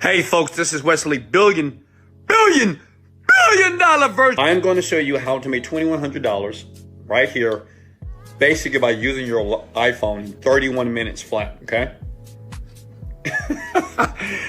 Hey folks, this is Wesley, billion dollar version. I am going to show you how to make $2,100 right here, basically by using your iPhone in 31 minutes flat, okay?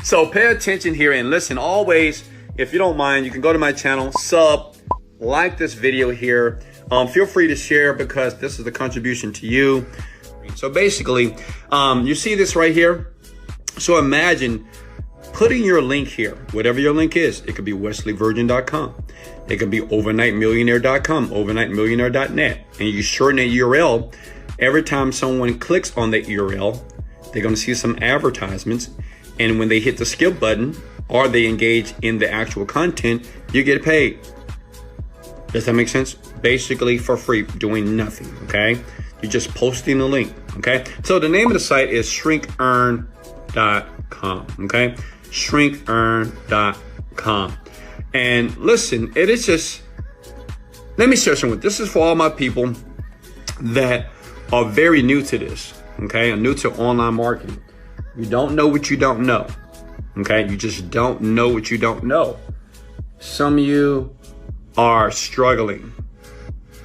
So pay attention here and listen. Always, if you don't mind, you can go to my channel, like this video here. Feel free to share because this is a contribution to you. So basically, you see this right here? So imagine putting your link here, whatever your link is. It could be wesleyvirgin.com. It could be overnightmillionaire.com, overnightmillionaire.net. And you shorten that URL. Every time someone clicks on that URL, they're going to see some advertisements. And when they hit the skip button or they engage in the actual content, you get paid. Does that make sense? Basically for free, doing nothing, okay? You're just posting the link, okay? So the name of the site is shrinkearn.com, okay? Shrinkearn.com. And listen, it is just, let me share something. This is for all my people that are very new to this, okay? Are new to online marketing. You don't know what you don't know, okay? You just don't know what you don't know. Some of you are struggling,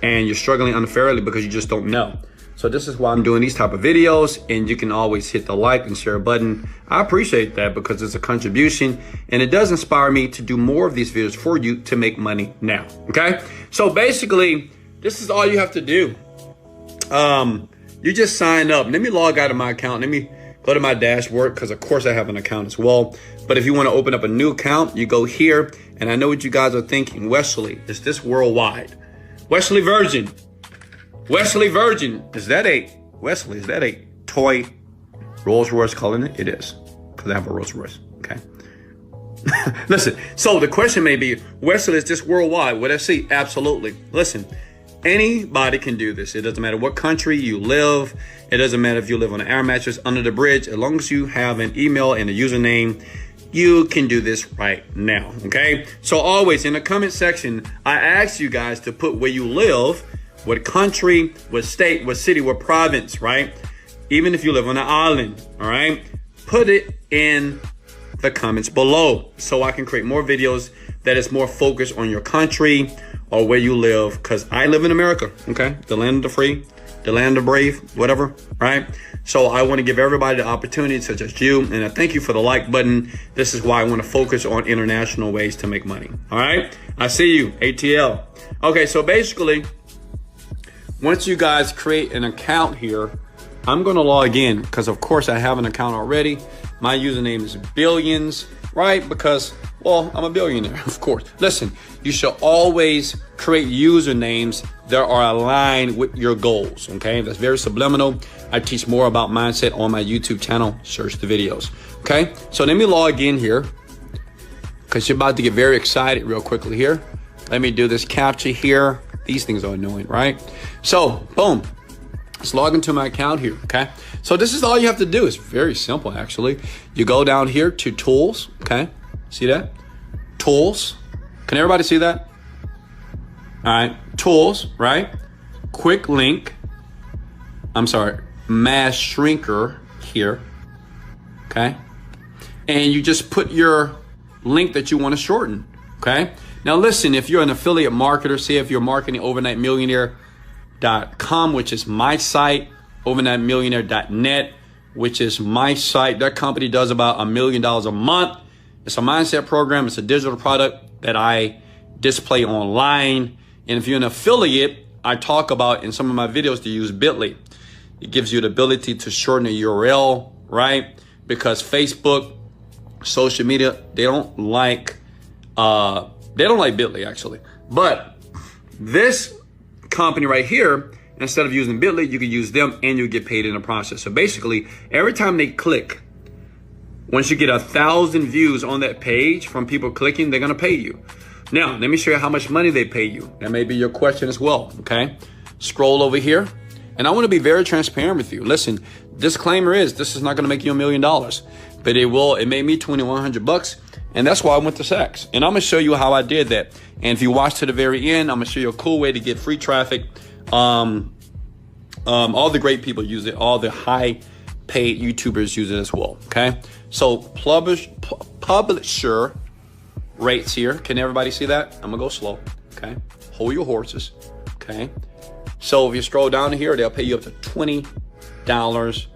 and you're struggling unfairly because you just don't know. So this is why I'm doing these type of videos, and you can always hit the like and share button. I appreciate that because it's a contribution and it does inspire me to do more of these videos for you to make money now, okay? So basically, this is all you have to do. You just sign up. Let me log out of my account. Let me go to my dashboard because of course I have an account as well. But if you want to open up a new account, you go here, and I know what you guys are thinking. Wesley, is this worldwide? Wesley Virgin. Wesley Virgin. Is that a toy Rolls Royce calling it? It is, because I have a Rolls Royce, okay? Listen, so the question may be, Wesley, is this worldwide? Well, let's see. Absolutely. Listen, anybody can do this. It doesn't matter what country you live. It doesn't matter if you live on an air mattress under the bridge. As long as you have an email and a username, you can do this right now, okay? So always in the comment section, I ask you guys to put where you live, what country, what state, what city, what province, right? Even if you live on an island, all right? Put it in the comments below so I can create more videos that is more focused on your country or where you live, because I live in America, okay? The land of the free, the land of the brave, whatever, right? So I want to give everybody the opportunity, such as you, and I thank you for the like button. This is why I want to focus on international ways to make money, all right? I see you, ATL. Okay, so basically, once you guys create an account here, I'm going to log in because, of course, I have an account already. My username is Billions, right? Because, well, I'm a billionaire, of course. Listen, you should always create usernames that are aligned with your goals, okay? That's very subliminal. I teach more about mindset on my YouTube channel. Search the videos, okay? So let me log in here because you're about to get very excited real quickly here. Let me do this captcha here. These things are annoying, right? So, boom. Let's log into my account here, okay? So this is all you have to do. It's very simple, actually. You go down here to tools, okay? See that? Tools. Can everybody see that? All right, tools, right? Quick link. I'm sorry, mass shrinker here, okay? And you just put your link that you want to shorten, okay? Now listen, if you're an affiliate marketer, say if you're marketing overnightmillionaire.com, which is my site, overnightmillionaire.net, which is my site. That company does about $1 million a month. It's a mindset program. It's a digital product that I display online. And if you're an affiliate, I talk about in some of my videos to use Bitly. It gives you the ability to shorten a URL, right? Because Facebook, social media, they don't like Bitly actually. But this company right here, instead of using Bitly, you can use them and you get paid in the process. So basically, every time they click, once you get 1,000 views on that page from people clicking, they're gonna pay you. Now, let me show you how much money they pay you. That may be your question as well, okay? Scroll over here. And I want to be very transparent with you. Listen, disclaimer is this is not going to make you $1 million, but it made me $2,100, and that's why I went to Saks. And I'm going to show you how I did that. And if you watch to the very end, I'm going to show you a cool way to get free traffic. All the great people use it. All the high paid YouTubers use it as well, okay? So publisher rates here. Can everybody see that? I'm gonna go slow. Okay. Hold your horses. Okay. So if you scroll down here, they'll pay you up to $20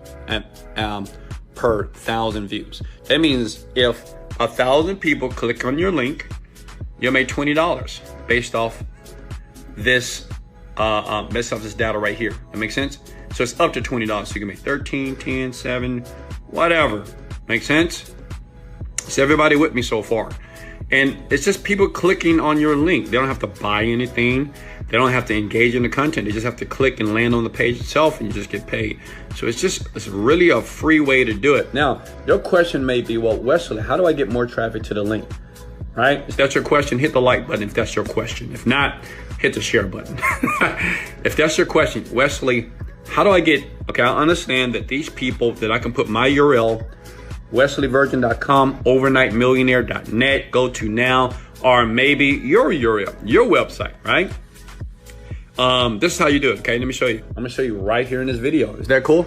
per 1,000 views. That means if 1,000 people click on your link, you'll make $20 based off this data right here. That makes sense? So it's up to $20. So you can make 13, 10, 7, whatever. Make sense? Is everybody with me so far? And it's just people clicking on your link. They don't have to buy anything. They don't have to engage in the content. They just have to click and land on the page itself, and you just get paid. So it's really a free way to do it. Now, your question may be, well, Wesley, how do I get more traffic to the link? Right? If that's your question, hit the like button if that's your question. If not, hit the share button. If that's your question, Wesley, how do I get, okay, I understand that these people that I can put my URL, wesleyvirgin.com, overnightmillionaire.net, go to now, or maybe your URL, your website, right? This is how you do it, okay? Let me show you. I'm gonna show you right here in this video. Is that cool?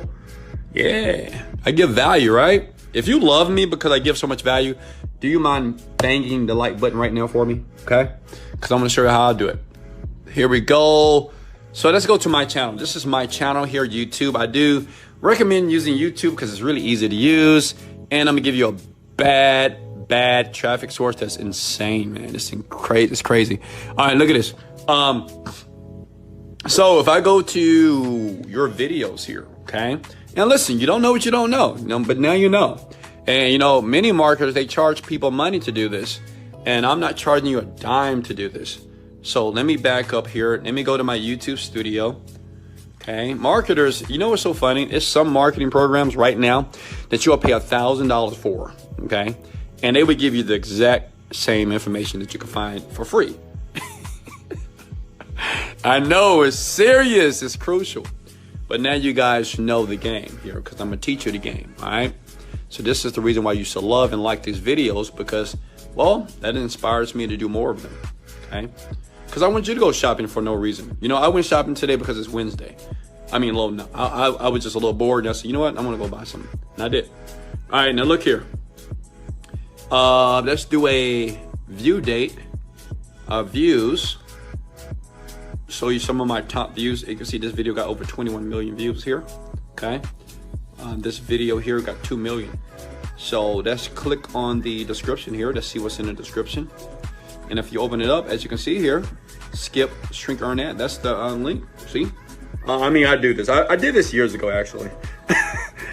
Yeah, I give value, right? If you love me because I give so much value, do you mind banging the like button right now for me, okay? Because I'm gonna show you how I do it. Here we go. So let's go to my channel. This is my channel here, YouTube. I do recommend using YouTube because it's really easy to use. And I'm gonna give you a bad traffic source that's insane, man. It's crazy. All right, look at this. So if I go to your videos here, okay? And listen, you don't know what you don't know, but now you know. And many marketers, they charge people money to do this. And I'm not charging you a dime to do this. So let me back up here. Let me go to my YouTube studio. Okay, marketers, you know what's so funny? It's some marketing programs right now that you'll pay $1,000 for, okay? And they would give you the exact same information that you can find for free. I know, it's serious, it's crucial. But now you guys know the game here because I'm gonna teach you the game, all right? So this is the reason why you should love and like these videos because, well, that inspires me to do more of them, okay? Because I want you to go shopping for no reason. I went shopping today because it's Wednesday. I was just a little bored and I said, you know what? I'm gonna go buy something. And I did. All right, now look here. Let's do a view date. Views. Show you some of my top views. You can see this video got over 21 million views here. Okay. This video here got 2 million. So let's click on the description here. Let's see what's in the description. And if you open it up, as you can see here, skip, shrink, earn ad. That's the link. See? I do this. I did this years ago, actually.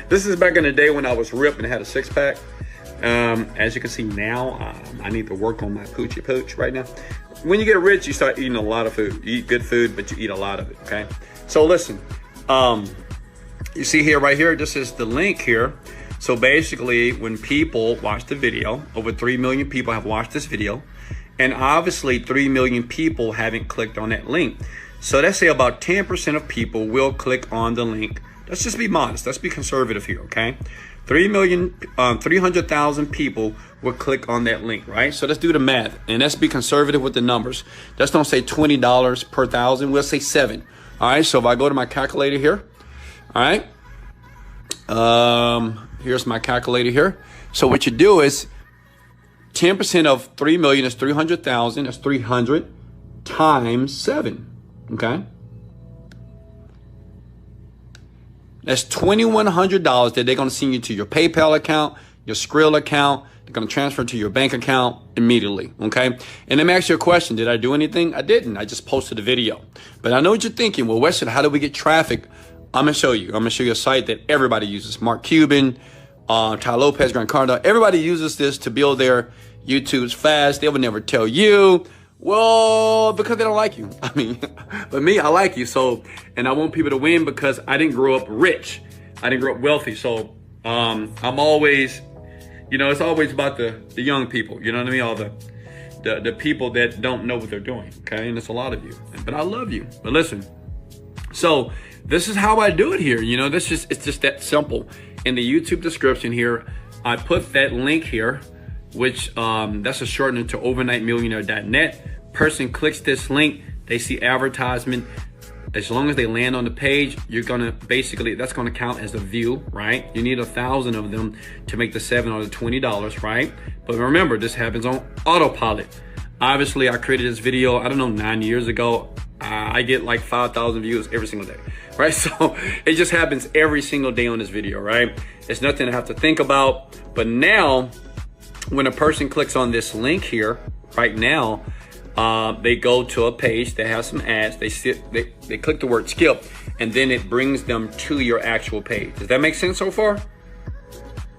This is back in the day when I was ripped and had a six-pack. As you can see now, I need to work on my poochie pooch right now. When you get rich, you start eating a lot of food. You eat good food, but you eat a lot of it, okay? So listen, you see here, right here, this is the link here. So basically, when people watch the video, over 3 million people have watched this video. And obviously 3 million people haven't clicked on that link. So let's say about 10% of people will click on the link. Let's just be modest. Let's be conservative here, okay? 300,000 people will click on that link, right? So let's do the math and let's be conservative with the numbers. Let's don't say $20 per 1,000. We'll say 7. All right. So if I go to my calculator here, all right. Here's my calculator here. So what you do is 10% of 3 million is 300,000. That's 300 times 7. Okay. That's $2,100 that they're going to send you to your PayPal account, your Skrill account. They're going to transfer to your bank account immediately. Okay. And let me ask you a question. Did I do anything? I didn't. I just posted a video. But I know what you're thinking. Well, Weston, how do we get traffic? I'm going to show you. I'm going to show you a site that everybody uses. Mark Cuban, Ty Lopez, Grant Cardone. Everybody uses this to build their YouTubes fast. They would never tell you. Well, because they don't like you. But me, I like you. So, and I want people to win because I didn't grow up rich. I didn't grow up wealthy. So, I'm always, it's always about the young people. You know what I mean? All the people that don't know what they're doing. Okay. And it's a lot of you, but I love you. But listen, so this is how I do it here. It's just that simple. In the YouTube description here, I put that link here, which that's a shortening to overnightmillionaire.net. Person clicks this link, they see advertisement, As long as they land on the page, you're gonna basically, that's gonna count as a view, right? You need 1,000 of them to make the $7 or the $20, right? But remember, this happens on autopilot. Obviously, I created this video, I don't know, 9 years ago. I get like 5,000 views every single day, right? So it just happens every single day on this video, right? It's nothing I have to think about. But now, when a person clicks on this link here, right now, they go to a page that has some ads. They click the word skip, and then it brings them to your actual page. Does that make sense so far?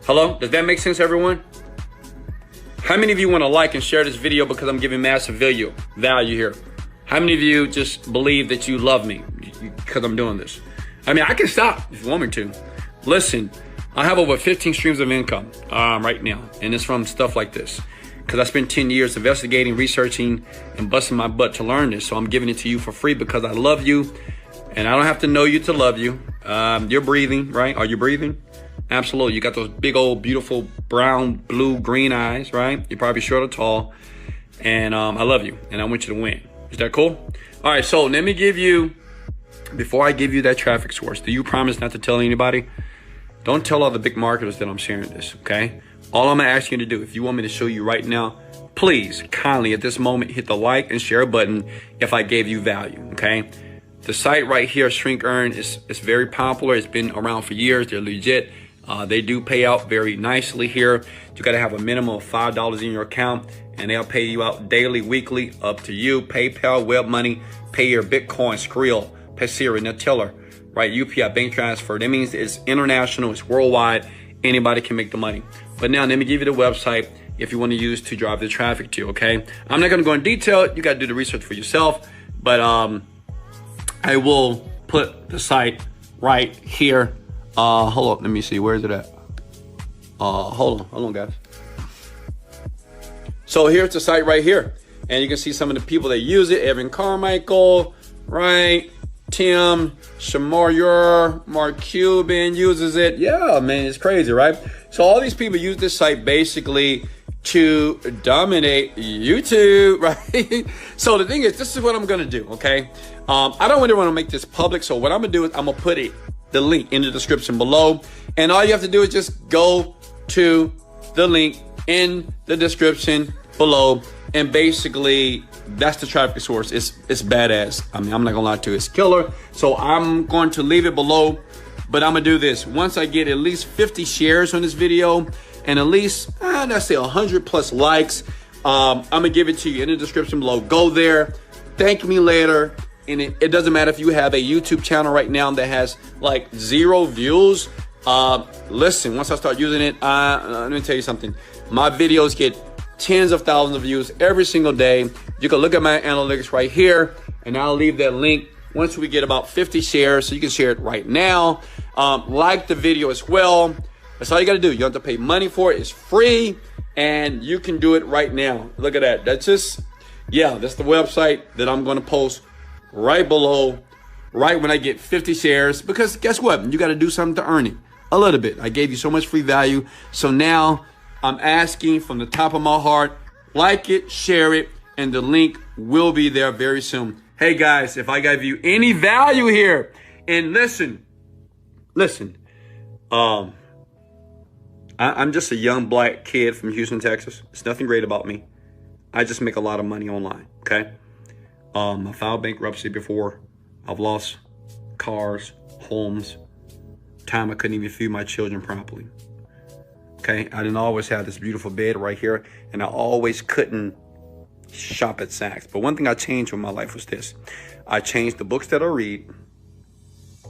Hello? Does that make sense, everyone? How many of you want to like and share this video because I'm giving massive value here? How many of you just believe that you love me because I'm doing this? I mean, I can stop if you want me to. Listen, I have over 15 streams of income right now, and it's from stuff like this. Because I spent 10 years investigating, researching, and busting my butt to learn this. So I'm giving it to you for free because I love you, and I don't have to know you to love you. You're breathing, right? Are you breathing? Absolutely. You got those big old, beautiful, brown, blue, green eyes, right? You're probably short or tall, and I love you, and I want you to win. Is that cool? All right, so let me give you, before I give you that traffic source, do you promise not to tell anybody? Don't tell all the big marketers that I'm sharing this, okay? All I'm gonna ask you to do, if you want me to show you right now, please, kindly, at this moment, hit the like and share button if I gave you value, okay? The site right here, Shrink Earn, is very popular. It's been around for years. They're legit. They do pay out very nicely here. You gotta have a minimum of $5 in your account, and they'll pay you out daily, weekly, up to you. PayPal, web money, pay your Bitcoin, Skrill, Paysiri, Neteller, right? UPI, bank transfer. That means it's international, it's worldwide. Anybody can make the money. But now let me give you the website if you want to use to drive the traffic to, okay? I'm not going to go in detail. You got to do the research for yourself. But I will put the site right here. Hold on. Let me see. Where is it at? Hold on, guys. So here's the site right here. And you can see some of the people that use it. Evan Carmichael, right? Tim Shamorier, Mark Cuban uses it. Yeah, man, it's crazy, right? So all these people use this site basically to dominate YouTube, right? So the thing is, this is what I'm gonna do, okay? I don't really want to make this public, so what I'm gonna do is I'm gonna put the link in the description below, and all you have to do is just go to the link in the description below, and basically that's the traffic source. It's badass. I mean, I'm not gonna lie to you, it's killer. So I'm going to leave it below, but I'm gonna do this. Once I get at least 50 shares on this video and at least, let's say 100 plus likes, I'm gonna give it to you in the description below. Go there, thank me later. And it doesn't matter if you have a YouTube channel right now that has like 0 views. Listen, once I start using it, let me tell you something. My videos get tens of thousands of views every single day. You can look at my analytics right here, and I'll leave that link once we get about 50 shares, so you can share it right now. Like the video as well. That's all you gotta do. You don't have to pay money for it. It's free, and you can do it right now. Look at that. That's just, yeah, that's the website that I'm gonna post right below, right when I get 50 shares, because guess what? You gotta do something to earn it. A little bit. I gave you so much free value. So now I'm asking from the top of my heart, like it, share it, and the link will be there very soon. Hey guys, if I gave you any value here, and listen, I'm just a young black kid from Houston, Texas. It's nothing great about me. I just make a lot of money online, okay? I filed bankruptcy before. I've lost cars, homes, time I couldn't even feed my children properly. Okay, I didn't always have this beautiful bed right here, and I always couldn't shop at Saks. But one thing I changed in my life was this. I changed the books that I read.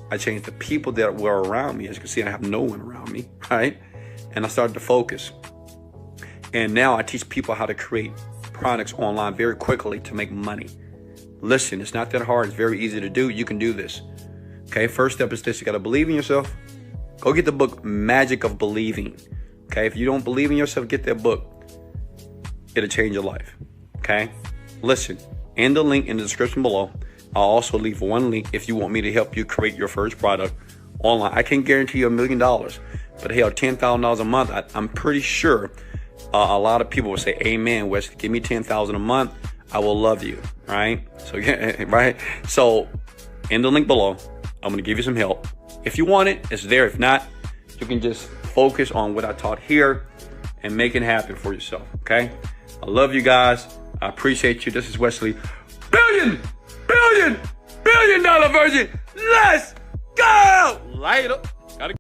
I changed the people that were around me. As you can see, I have no one around me, right? And I started to focus. And now I teach people how to create products online very quickly to make money. Listen, it's not that hard. It's very easy to do. You can do this. Okay, first step is this. You got to believe in yourself. Go get the book, Magic of Believing. Okay, if you don't believe in yourself, get that book. It'll change your life. Okay, listen, in the link in the description below, I'll also leave one link if you want me to help you create your first product online. I can't guarantee you $1 million, but hell, $10,000 a month, I'm pretty sure a lot of people will say, amen, Wes, give me $10,000 a month. I will love you, right? So, right? So in the link below. I'm going to give you some help. If you want it, it's there. If not, you can just focus on what I taught here and make it happen for yourself, okay? I love you guys. I appreciate you. This is Wesley. $1 billion dollar version. Let's go! Later. Gotta